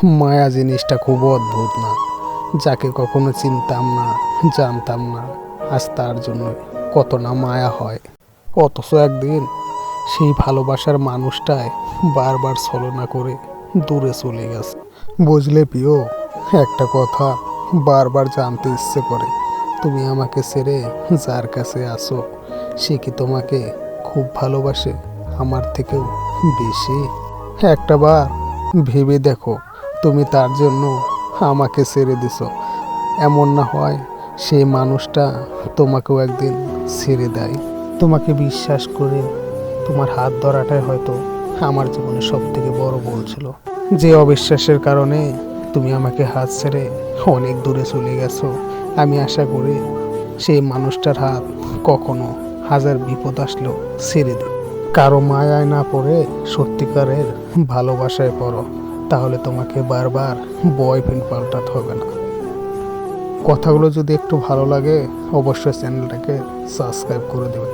মায়া জিনিসটা খুব অদ্ভুত না? যাকে কখনো চিনতাম না, জানতাম না, আজ তার জন্য কত না মায়া হয়। অথচ একদিন সেই ভালোবাসার মানুষটাই বারবার ছলনা করে দূরে চলে গেছে। বুঝলে প্রিয়, একটা কথা বারবার জানতে ইচ্ছে করে, তুমি আমাকে ছেড়ে যার কাছে আসো, সে কি তোমাকে খুব ভালোবাসে আমার থেকেও বেশি? একটা বার ভেবে দেখো, তুমি তার জন্য আমাকে ছেড়ে দিছো, এমন না হয় সেই মানুষটা তোমাকেও একদিন ছেড়ে দেয়। তোমাকে বিশ্বাস করে তোমার হাত ধরাটাই হয়তো আমার জীবনে সব থেকে বড় ভুল ছিল। যে অবিশ্বাসের কারণে তুমি আমাকে হাত ছেড়ে অনেক দূরে চলে গেছো, আমি আশা করি সেই মানুষটার হাত কখনো হাজার বিপদ আসলেও ছেড়ে দিও। কারো মায়ায় না পড়ে সত্যিকারের ভালোবাসায় পড়ো, তাহলে তোমাকে বারবার বয়ফ্রেন্ড পাল্টাতে হবে না। কথাগুলো যদি একটু ভালো লাগে অবশ্যই চ্যানেলটাকে সাবস্ক্রাইব করে দেবেন।